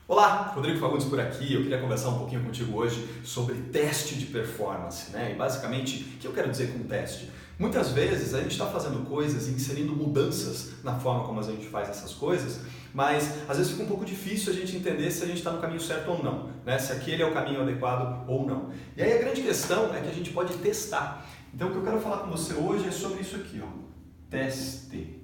Olá, Rodrigo Fagundes por aqui. Eu queria conversar um pouquinho contigo hoje sobre teste de performance, né? E basicamente, o que eu quero dizer com teste? Muitas vezes a gente está fazendo coisas e inserindo mudanças na forma como a gente faz essas coisas, mas às vezes fica um pouco difícil a gente entender se a gente está no caminho certo ou não, né? Se aquele é o caminho adequado ou não. E aí a grande questão é que a gente pode testar. Então o que eu quero falar com você hoje é sobre isso aqui, ó. Teste.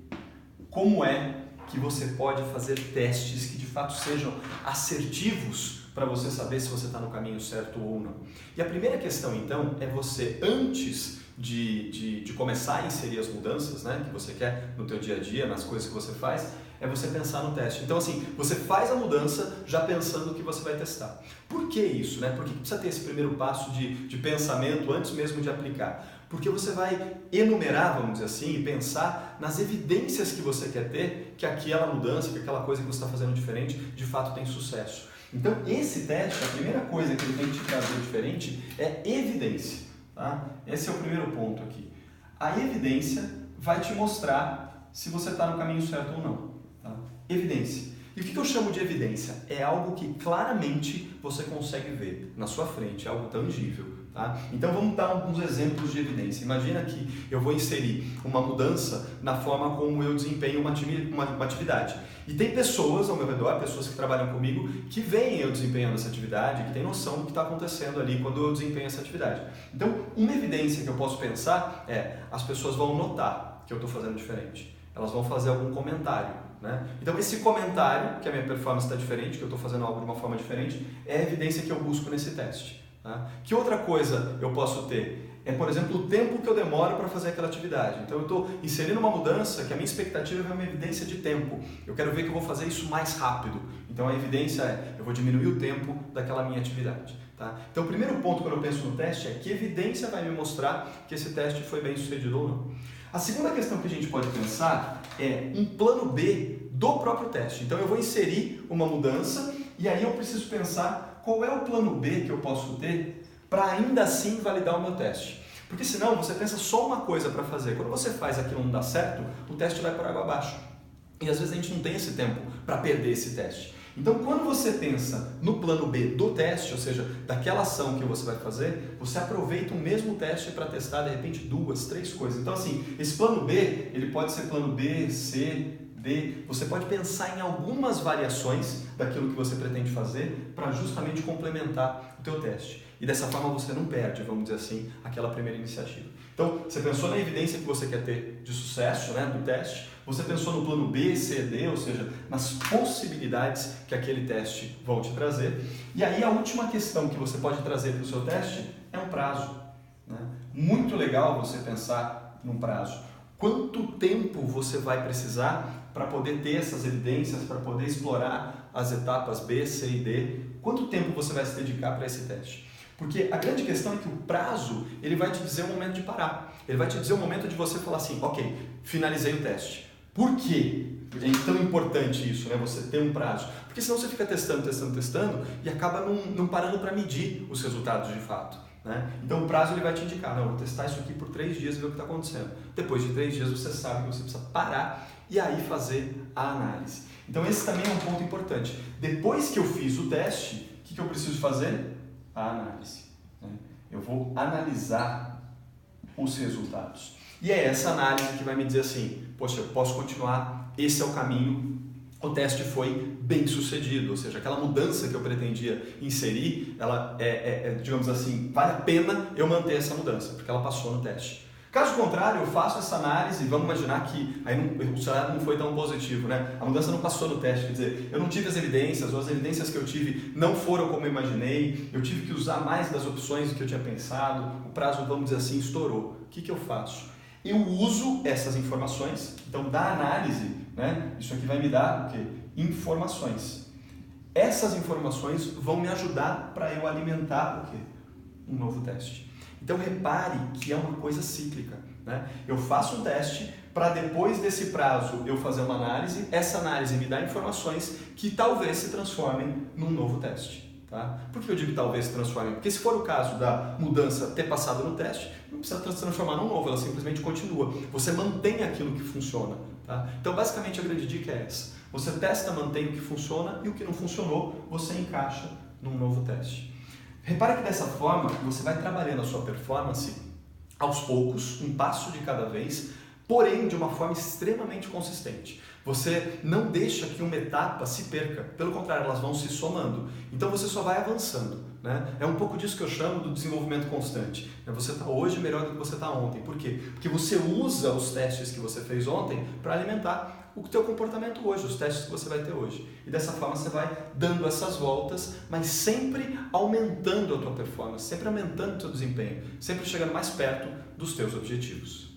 Como é que você pode fazer testes que de fato sejam assertivos para você saber se você está no caminho certo ou não. E a primeira questão então é você, antes de começar a inserir as mudanças, né, que você quer no teu dia a dia, nas coisas que você faz, é você pensar no teste. Então assim, você faz a mudança já pensando o que você vai testar. Por que isso? Né? Por que precisa ter esse primeiro passo de pensamento antes mesmo de aplicar? Porque você vai enumerar, vamos dizer assim, e pensar nas evidências que você quer ter que aquela mudança, que aquela coisa que você está fazendo diferente, de fato tem sucesso. Então, esse teste, a primeira coisa que ele tem que te trazer diferente é evidência. Tá? Esse é o primeiro ponto aqui. A evidência vai te mostrar se você está no caminho certo ou não. Tá? Evidência. E o que eu chamo de evidência? É algo que claramente você consegue ver na sua frente, é algo tangível. Tá? Então vamos dar alguns exemplos de evidência. Imagina que eu vou inserir uma mudança na forma como eu desempenho uma atividade. E tem pessoas ao meu redor, pessoas que trabalham comigo, que veem eu desempenhando essa atividade, que têm noção do que está acontecendo ali quando eu desempenho essa atividade. Então, uma evidência que eu posso pensar é: as pessoas vão notar que eu estou fazendo diferente. Elas vão fazer algum comentário. Né? Então, esse comentário, que a minha performance está diferente, que eu estou fazendo algo de uma forma diferente, é a evidência que eu busco nesse teste. Tá? Que outra coisa eu posso ter? É, por exemplo, o tempo que eu demoro para fazer aquela atividade. Então eu estou inserindo uma mudança que a minha expectativa é uma evidência de tempo. Eu quero ver que eu vou fazer isso mais rápido. Então a evidência é: eu vou diminuir o tempo daquela minha atividade. Tá? Então o primeiro ponto quando eu penso no teste é que evidência vai me mostrar que esse teste foi bem sucedido ou não. A segunda questão que a gente pode pensar é um plano B do próprio teste. Então eu vou inserir uma mudança e aí eu preciso pensar qual é o plano B que eu posso ter para ainda assim validar o meu teste. Porque senão você pensa só uma coisa para fazer. Quando você faz aquilo e não dá certo, o teste vai por água abaixo. E às vezes a gente não tem esse tempo para perder esse teste. Então quando você pensa no plano B do teste, ou seja, daquela ação que você vai fazer, você aproveita o mesmo teste para testar de repente 2, 3 coisas. Então assim, esse plano B, ele pode ser plano B, C, D. Você pode pensar em algumas variações daquilo que você pretende fazer para justamente complementar o teu teste. E dessa forma você não perde, vamos dizer assim, aquela primeira iniciativa. Então, você pensou na evidência que você quer ter de sucesso, né, do teste, você pensou no plano B, C, D, ou seja, nas possibilidades que aquele teste vão te trazer. E aí a última questão que você pode trazer para o seu teste é um prazo. Né? Muito legal você pensar num prazo. Quanto tempo você vai precisar para poder ter essas evidências, para poder explorar as etapas B, C e D? Quanto tempo você vai se dedicar para esse teste? Porque a grande questão é que o prazo, ele vai te dizer o momento de parar. Ele vai te dizer o momento de você falar assim: ok, finalizei o teste. Por quê? É tão importante isso, né? Você ter um prazo. Porque senão você fica testando e acaba não parando para medir os resultados de fato. Né? Então o prazo ele vai te indicar: não, vou testar isso aqui por 3 dias e ver o que está acontecendo. Depois de 3 dias você sabe que você precisa parar e aí fazer a análise. Então esse também é um ponto importante. Depois que eu fiz o teste, o que eu preciso fazer? A análise. Né? Eu vou analisar os resultados. E é essa análise que vai me dizer assim: poxa, eu posso continuar, esse é o caminho, o teste foi bem sucedido, ou seja, aquela mudança que eu pretendia inserir, ela digamos assim, vale a pena eu manter essa mudança, porque ela passou no teste. Caso contrário, eu faço essa análise e vamos imaginar que aí o cenário não foi tão positivo, né? A mudança não passou no teste, quer dizer, eu não tive as evidências, ou as evidências que eu tive não foram como eu imaginei, eu tive que usar mais das opções do que eu tinha pensado, o prazo, vamos dizer assim, estourou. O que eu faço? Eu uso essas informações, então da análise, né? Isso aqui vai me dar o quê? Informações. Essas informações vão me ajudar para eu alimentar o quê? Um novo teste. Então repare que é uma coisa cíclica. Né? Eu faço um teste para depois desse prazo eu fazer uma análise, essa análise me dá informações que talvez se transformem num novo teste. Tá? Por que eu digo talvez se transformem? Porque se for o caso da mudança ter passado no teste, não precisa transformar num novo, ela simplesmente continua. Você mantém aquilo que funciona. Tá? Então basicamente a grande dica é essa. Você testa, mantém o que funciona e o que não funcionou, você encaixa num novo teste. Repare que dessa forma você vai trabalhando a sua performance aos poucos, um passo de cada vez, porém de uma forma extremamente consistente. Você não deixa que uma etapa se perca, pelo contrário, elas vão se somando. Então você só vai avançando, né? É um pouco disso que eu chamo do desenvolvimento constante. Você está hoje melhor do que você está ontem. Por quê? Porque você usa os testes que você fez ontem para alimentar o teu comportamento hoje, os testes que você vai ter hoje. E dessa forma você vai dando essas voltas, mas sempre aumentando a tua performance, sempre aumentando o teu desempenho, sempre chegando mais perto dos teus objetivos.